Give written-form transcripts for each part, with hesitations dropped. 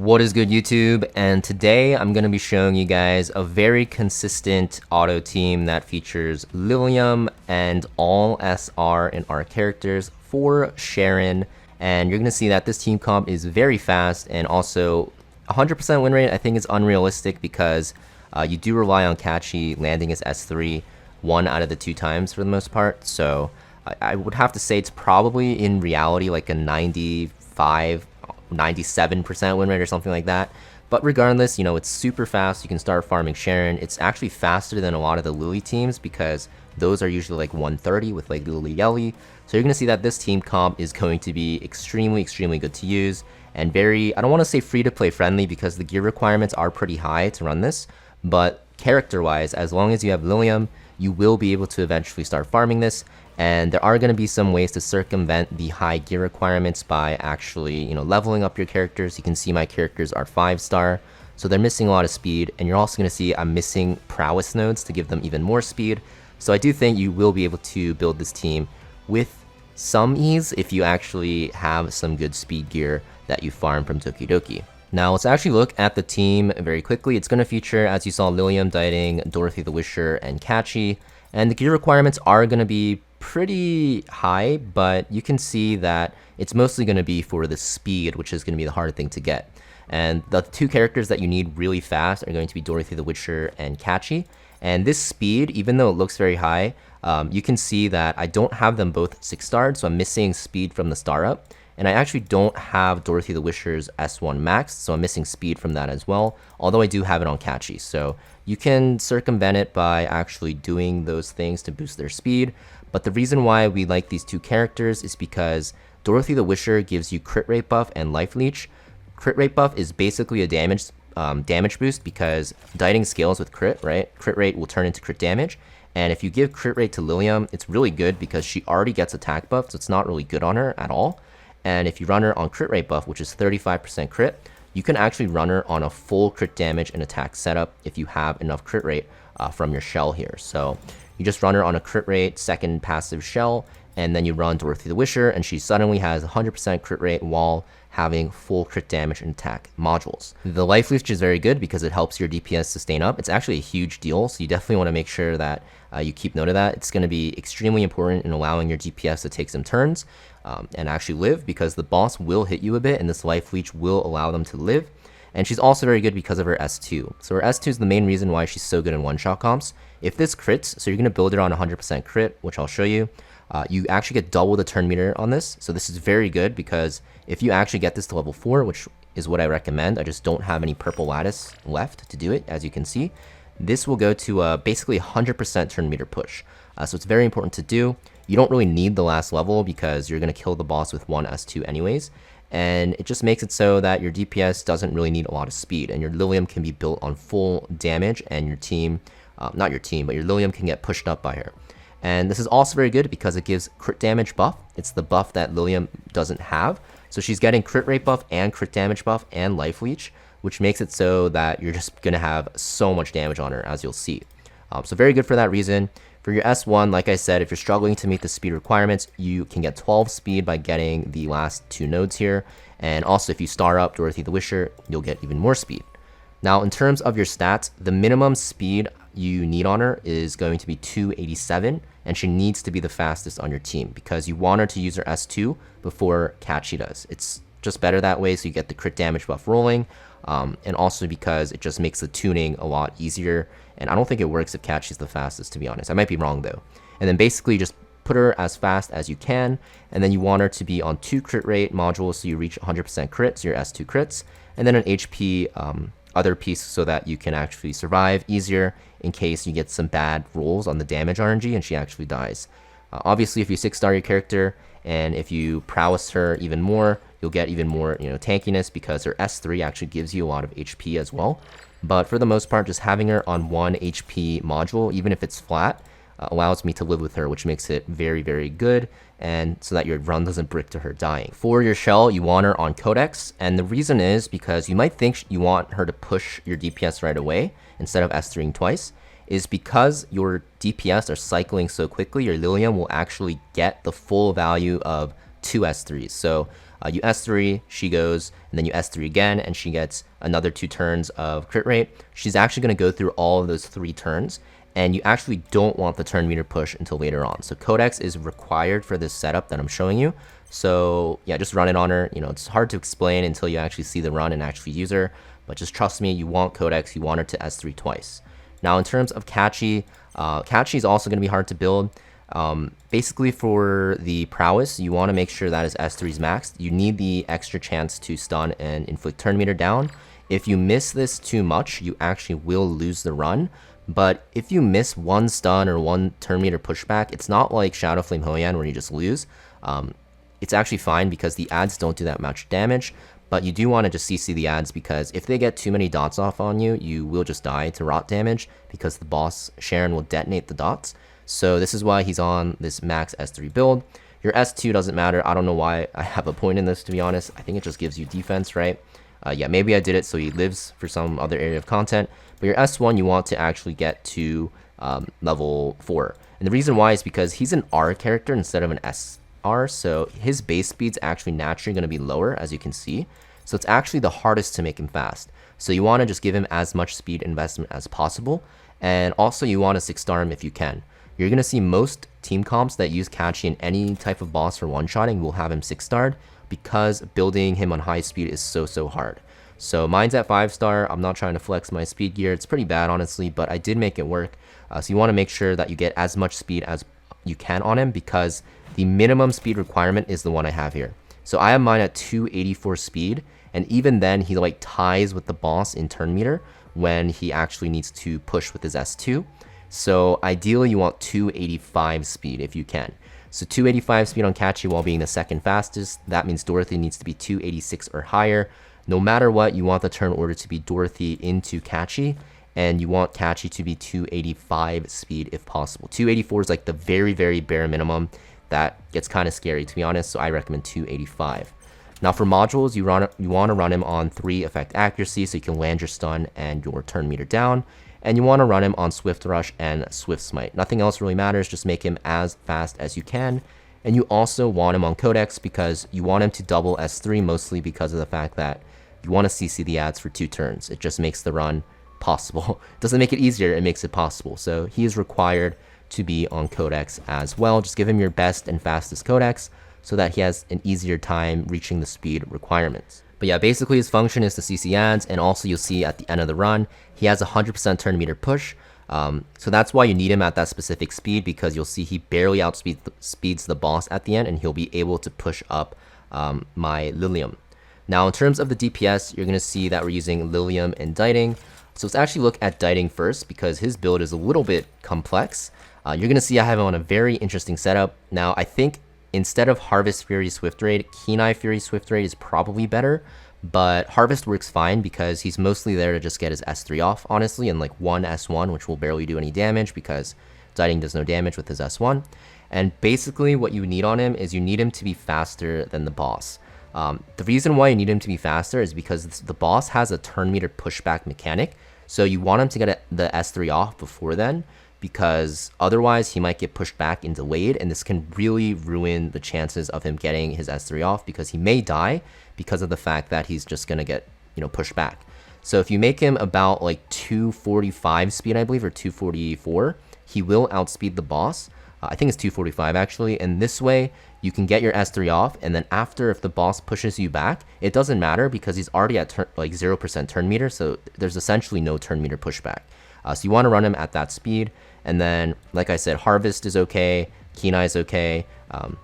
What is good, YouTube? And today I'm going to be showing you guys a very consistent auto team that features Liliam and all SR in our characters for Sharon. And you're going to see that this team comp is very fast, and also 100% win rate I think is unrealistic because you do rely on Cachi landing as S3 one out of the 2 times for the most part. So I would have to say it's probably in reality like a 97% win rate or something like that. But regardless, you know, it's super fast. You can start farming Sharon. It's actually faster than a lot of the Lily teams because those are usually like 130 with like Lily. So you're going to see that this team comp is going to be extremely good to use and very, I don't want to say free to play friendly because the gear requirements are pretty high to run this, but character wise, as long as you have Liliam, you will be able to eventually start farming this. And there are going to be some ways to circumvent the high gear requirements by actually, you know, leveling up your characters. You can see my characters are 5-star, so they're missing a lot of speed. And you're also going to see I'm missing prowess nodes to give them even more speed. So I do think you will be able to build this team with some ease if you actually have some good speed gear that you farm from Tokidoki. Now let's actually look at the team very quickly. It's going to feature, as you saw, Liliam, Diting, Dorothy the Wisher, and Cachi. And the gear requirements are going to be pretty high, but you can see that it's mostly going to be for the speed, which is going to be the hard thing to get. And the 2 characters that you need really fast are going to be Dorothy the Wisher and Cachi. And this speed, even though it looks very high, you can see that I don't have them both 6-starred, so I'm missing speed from the star up. And I actually don't have Dorothy the Wisher's S1 maxed, so I'm missing speed from that as well, although I do have it on Cachi. So you can circumvent it by actually doing those things to boost their speed. But the reason why we like these 2 characters is because Dorothy the Wisher gives you crit rate buff and life leech. Crit rate buff is basically a damage boost because Diting scales with crit, right? Crit rate will turn into crit damage. And if you give crit rate to Liliam, it's really good because she already gets attack buff, so it's not really good on her at all. And if you run her on crit rate buff, which is 35% crit, you can actually run her on a full crit damage and attack setup if you have enough crit rate from your shell here. So you just run her on a crit rate, 2nd passive shell, and then you run Dorothy the Wisher, and she suddenly has 100% crit rate while having full crit damage and attack modules. The life leech is very good because it helps your DPS sustain up. It's actually a huge deal, so you definitely want to make sure that you keep note of that. It's going to be extremely important in allowing your DPS to take some turns and actually live, because the boss will hit you a bit, and this life leech will allow them to live. And she's also very good because of her S2. So her S2 is the main reason why she's so good in one-shot comps. If this crits, so you're going to build it on 100% crit, which I'll show you, you actually get double the turn meter on this. So this is very good because if you actually get this to level 4, which is what I recommend, I just don't have any purple lattice left to do it, as you can see, this will go to basically 100% turn meter push. So it's very important to do. You don't really need the last level because you're going to kill the boss with 1 S2 anyways. And it just makes it so that your DPS doesn't really need a lot of speed, and your Liliam can be built on full damage, and your team, not your team, but your Liliam can get pushed up by her. And this is also very good because it gives crit damage buff. It's the buff that Liliam doesn't have. So she's getting crit rate buff and crit damage buff and life leech, which makes it so that you're just going to have so much damage on her, as you'll see. So very good for that reason. For your S1, like I said, if you're struggling to meet the speed requirements, you can get 12 speed by getting the last 2 nodes here. And also, if you star up Dorothy the Wisher, you'll get even more speed. Now, in terms of your stats, the minimum speed you need on her is going to be 287, and she needs to be the fastest on your team because you want her to use her S2 before Cachi does. It's just better that way, so you get the crit damage buff rolling, and also because it just makes the tuning a lot easier. And I don't think it works if Cachi's the fastest, to be honest. I might be wrong though. And then basically just put her as fast as you can, and then you want her to be on 2 crit rate modules so you reach 100% crit, so your S2 crits, and then an HP other piece so that you can actually survive easier in case you get some bad rolls on the damage RNG and she actually dies. Obviously, if you 6-star your character and if you prowess her even more, you'll get even more, you know, tankiness because her S3 actually gives you a lot of HP as well. But for the most part, just having her on 1 HP module, even if it's flat, allows me to live with her, which makes it very good, and so that your run doesn't brick to her dying. For your shell, you want her on Codex, and the reason is because you might think you want her to push your DPS right away instead of S3ing twice, is because your DPS are cycling so quickly, your Liliam will actually get the full value of 2 S3s. So You S3, she goes, and then you S3 again, and she gets another 2 turns of crit rate. She's actually going to go through all of those 3 turns, and you actually don't want the turn meter push until later on. So Codex is required for this setup that I'm showing you. So yeah, just run it on her. You know, it's hard to explain until you actually see the run and actually use her, but just trust me, you want Codex, you want her to S3 twice. Now in terms of Cachi, Cachi is also going to be hard to build. Basically for the prowess, you want to make sure that his S3 is maxed. You need the extra chance to stun and inflict turn meter down. If you miss this too much, you actually will lose the run. But if you miss 1 stun or 1 turn meter pushback, it's not like Shadow Flame Hoyan where you just lose. It's actually fine because the ads don't do that much damage, but you do want to just CC the ads because if they get too many dots off on you, you will just die to rot damage because the boss, Sharon, will detonate the dots. So this is why he's on this max S3 build. Your S2 doesn't matter. I don't know why I have a point in this, to be honest. I think it just gives you defense, right? Yeah, maybe I did it so he lives for some other area of content. But your S1, you want to actually get to level 4. And the reason why is because he's an R character instead of an SR. So his base speed's actually naturally going to be lower, as you can see. So it's actually the hardest to make him fast. So you want to just give him as much speed investment as possible. And also you want to 6-star him if you can. You're going to see most team comps that use Cachi in any type of boss for one-shotting will have him 6-starred because building him on high speed is so hard. So mine's at 5-star. I'm not trying to flex my speed gear. It's pretty bad, honestly, but I did make it work. So you want to make sure that you get as much speed as you can on him because the minimum speed requirement is the one I have here. So I have mine at 284 speed, and even then he like ties with the boss in turn meter when he actually needs to push with his S2. So ideally you want 285 speed if you can. So 285 speed on Cachi while being the second fastest. That means Dorothy needs to be 286 or higher. No matter what, you want the turn order to be Dorothy into Cachi, and you want Cachi to be 285 speed if possible. 284 is like the very bare minimum. That gets kind of scary, to be honest, so I recommend 285. Now for modules, you want to run him on 3 effect accuracy so you can land your stun and your turn meter down. And you want to run him on Swift Rush and Swift Smite. Nothing else really matters, just make him as fast as you can. And you also want him on Codex because you want him to double S3 mostly because of the fact that you want to CC the ads for 2 turns. It just makes the run possible. It doesn't make it easier, it makes it possible. So he is required to be on Codex as well. Just give him your best and fastest Codex so that he has an easier time reaching the speed requirements. But yeah, basically his function is to CC ads, and also you'll see at the end of the run, he has a 100% turn meter push. So that's why you need him at that specific speed, because you'll see he barely outspeeds the boss at the end, and he'll be able to push up my Liliam. Now in terms of the DPS, you're going to see that we're using Liliam and Diting. So let's actually look at Diting first, because his build is a little bit complex. You're going to see I have him on a very interesting setup. Now I think instead of Harvest Fury Swift Raid, Kenai Fury Swift Raid is probably better, but Harvest works fine because he's mostly there to just get his S3 off, honestly, and like 1 S1, which will barely do any damage because Diting does no damage with his S1. And basically what you need on him is you need him to be faster than the boss. The reason why you need him to be faster is because the boss has a turn meter pushback mechanic, so you want him to get the S3 off before then, because otherwise he might get pushed back and delayed, and this can really ruin the chances of him getting his S3 off because he may die because of the fact that he's just gonna get, you know, pushed back. So if you make him about like 245 speed, I believe, or 244, he will outspeed the boss. I think it's 245 actually, and this way you can get your S3 off, and then after, if the boss pushes you back, it doesn't matter because he's already at like 0% turn meter, so there's essentially no turn meter pushback. So you want to run him at that speed, and then, like I said, Harvest is okay, Kenai is okay.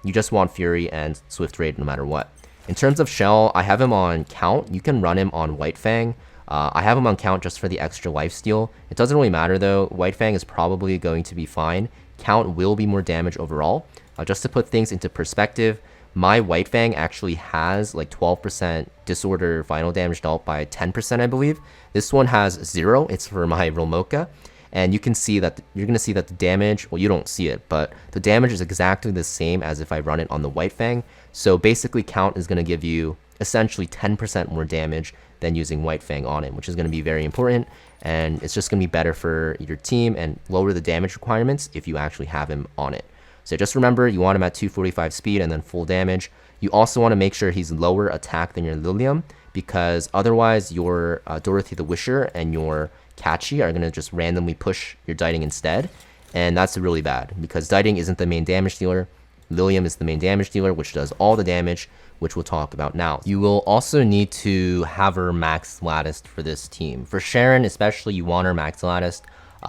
You just want Fury and Swift Raid no matter what. In terms of Shell, I have him on Count. You can run him on White Fang. I have him on Count just for the extra lifesteal. It doesn't really matter though. White Fang is probably going to be fine. Count will be more damage overall. Just to put things into perspective, my White Fang actually has like 12% disorder final damage dealt by 10%, I believe. This one has 0. It's for my Rolmoka. And you can see that you're going to see that the damage, well, you don't see it, but the damage is exactly the same as if I run it on the White Fang. So basically Count is going to give you essentially 10% more damage than using White Fang on it, which is going to be very important. And it's just going to be better for your team and lower the damage requirements if you actually have him on it. So just remember, you want him at 245 speed and then full damage. You also want to make sure he's lower attack than your Liliam, because otherwise your Dorothy the Wisher and your Cachi are going to just randomly push your Diting instead. And that's really bad, because Diting isn't the main damage dealer. Liliam is the main damage dealer, which does all the damage, which we'll talk about now. You will also need to have her max latticed for this team. For Sharon especially, you want her max latticed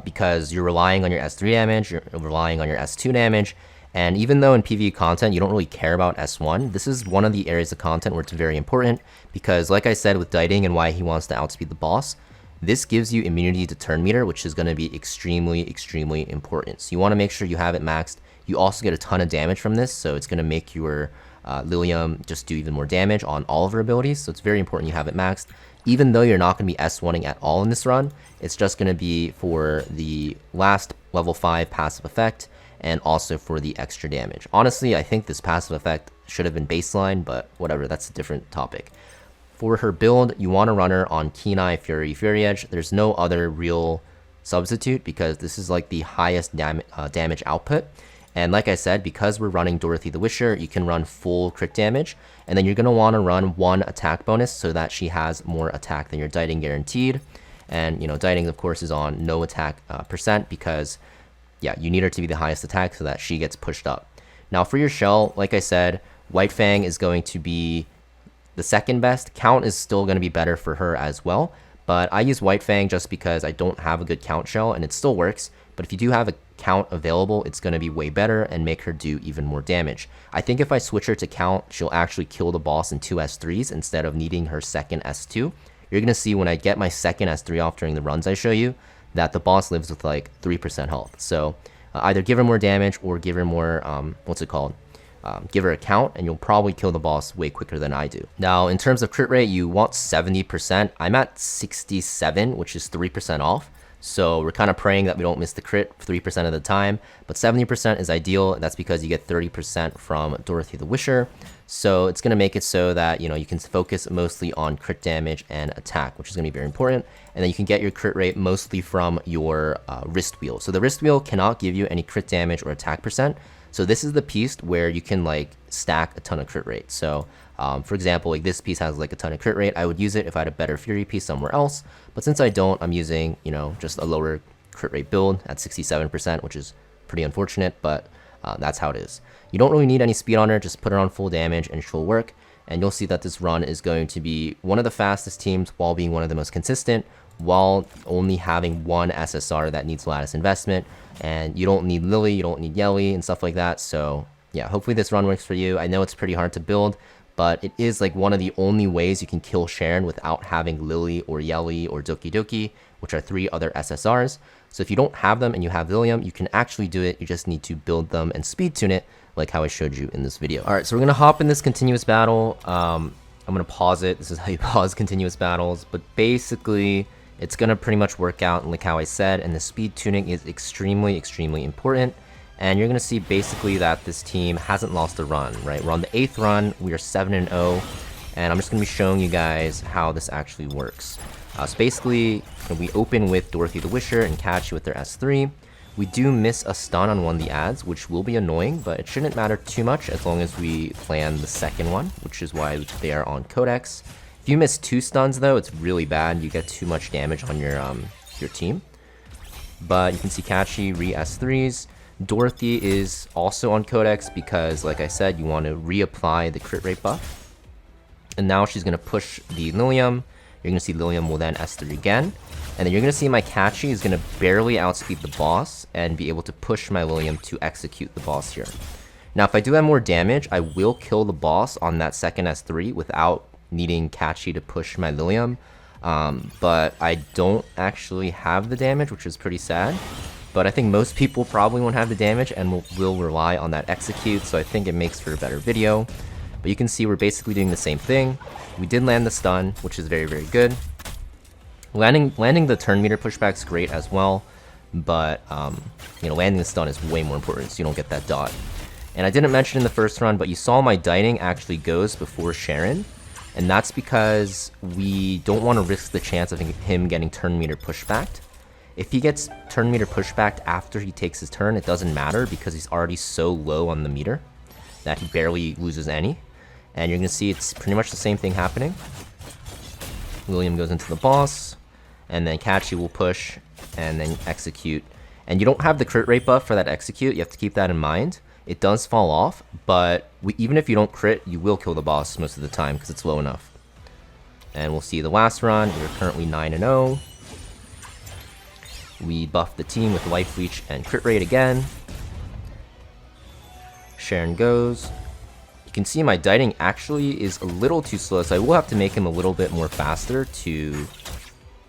because you're relying on your S3 damage, you're relying on your S2 damage, and even though in PvE content you don't really care about S1, this is one of the areas of content where it's very important, because like I said with Diting and why he wants to outspeed the boss, this gives you immunity to turn meter, which is going to be extremely, extremely important. So you want to make sure you have it maxed. You also get a ton of damage from this, so it's going to make your Liliam just do even more damage on all of her abilities. So it's very important you have it maxed. Even though you're not going to be S1ing at all in this run, it's just going to be for the last level 5 passive effect and also for the extra damage. Honestly, I think this passive effect should have been baseline, but whatever, that's a different topic. For her build, you want to run her on Keen Eye, Fury, Fury Edge. There's no other real substitute because this is like the highest damage output. And like I said, because we're running Dorothy the Wisher, you can run full crit damage. And then you're going to want to run 1 attack bonus so that she has more attack than your Diting guaranteed. And, you know, Diting, of course, is on no attack percent because, yeah, you need her to be the highest attack so that she gets pushed up. Now, for your shell, like I said, White Fang is going to be the second best. Count is still going to be better for her as well. But I use White Fang just because I don't have a good count shell and it still works. But if you do have a count available, it's going to be way better and make her do even more damage. I think if I switch her to count, she'll actually kill the boss in 2 S3s instead of needing her second S2. You're going to see when I get my second S3 off during the runs I show you that the boss lives with like 3% health. So either give her more damage or give her more, give her a count, and you'll probably kill the boss way quicker than I do. Now, in terms of crit rate, you want 70%. I'm at 67, which is 3% off. So we're kind of praying that we don't miss the crit 3% of the time, but 70% is ideal. That's because you get 30% from Dorothy the Wisher. So it's going to make it so that, you know, you can focus mostly on crit damage and attack, which is going to be very important. And then you can get your crit rate mostly from your wrist wheel. So the wrist wheel cannot give you any crit damage or attack percent. So this is the piece where you can like stack a ton of crit rate. So for example, like this piece has like a ton of crit rate. I would use it if I had a better Fury piece somewhere else. But since I don't, I'm using, you know, just a lower crit rate build at 67%, which is pretty unfortunate, but that's how it is. You don't really need any speed on her, just put her on full damage and she'll work. And you'll see that this run is going to be one of the fastest teams while being one of the most consistent, while only having 1 SSR that needs lattice investment. And you don't need Lily, you don't need Yelly and stuff like that. So yeah, hopefully this run works for you. I know it's pretty hard to build, but it is like one of the only ways you can kill Sharon without having Lily or Yelly or Doki Doki, which are 3 other SSRs. So if you don't have them and you have Liliam, you can actually do it. You just need to build them and speed tune it like how I showed you in this video. All right, so we're gonna hop in this continuous battle. I'm gonna pause it. This is how you pause continuous battles, but basically it's gonna pretty much work out like how I said, and the speed tuning is extremely, extremely important. And you're gonna see basically that this team hasn't lost a run, right? We're on the 8th run, we are 7-0, and I'm just gonna be showing you guys how this actually works. So basically, we open with Dorothy the Wisher and Cachi with their S3. We do miss a stun on one of the ads, which will be annoying, but it shouldn't matter too much as long as we plan the second one, which is why they are on Codex. If you miss 2 stuns though, it's really bad. You get too much damage on your team. But you can see Cachi re-S3s. Dorothy is also on Codex because, like I said, you want to reapply the crit rate buff. And now she's going to push the Liliam. You're going to see Liliam will then S3 again. And then you're going to see my Cachi is going to barely outspeed the boss and be able to push my Liliam to execute the boss here. Now, if I do have more damage, I will kill the boss on that second S3 without needing Cachi to push my Liliam. But I don't actually have the damage, which is pretty sad. But I think most people probably won't have the damage and will rely on that execute, so I think it makes for a better video. But you can see we're basically doing the same thing. We did land the stun, which is very, very good. Landing the turn meter pushback is great as well, but you know, landing the stun is way more important so you don't get that dot. And I didn't mention in the first run, but you saw my Diting actually goes before Sharon, and that's because we don't want to risk the chance of him getting turn meter pushbacked. If he gets turn meter pushback after he takes his turn, it doesn't matter because he's already so low on the meter that he barely loses any. And you're going to see it's pretty much the same thing happening. Liliam goes into the boss, and then Cachi will push and then execute. And you don't have the crit rate buff for that execute, you have to keep that in mind. It does fall off, but even if you don't crit, you will kill the boss most of the time because it's low enough. And we'll see the last run. We're currently 9-0. We buff the team with Life Leech and crit rate again. Sharon goes. You can see my Diting actually is a little too slow, so I will have to make him a little bit more faster to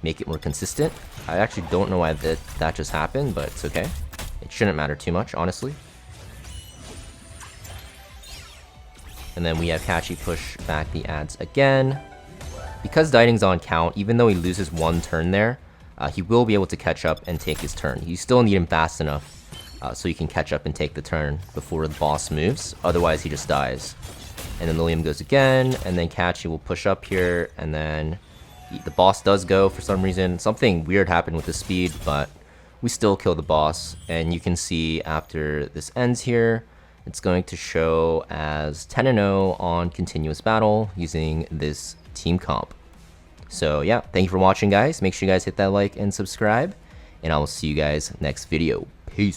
make it more consistent. I actually don't know why that just happened, but it's okay. It shouldn't matter too much, honestly. And then we have Cachi push back the ads again. Because Diting's on count, even though he loses one turn there, he will be able to catch up and take his turn. You still need him fast enough so he can catch up and take the turn before the boss moves. Otherwise, he just dies. And then Liliam goes again, and then Cachi will push up here, and then the boss does go for some reason. Something weird happened with the speed, but we still kill the boss. And you can see after this ends here, it's going to show as 10-0 on continuous battle using this team comp. So yeah, thank you for watching, guys. Make sure you guys hit that like and subscribe, and I will see you guys next video. Peace.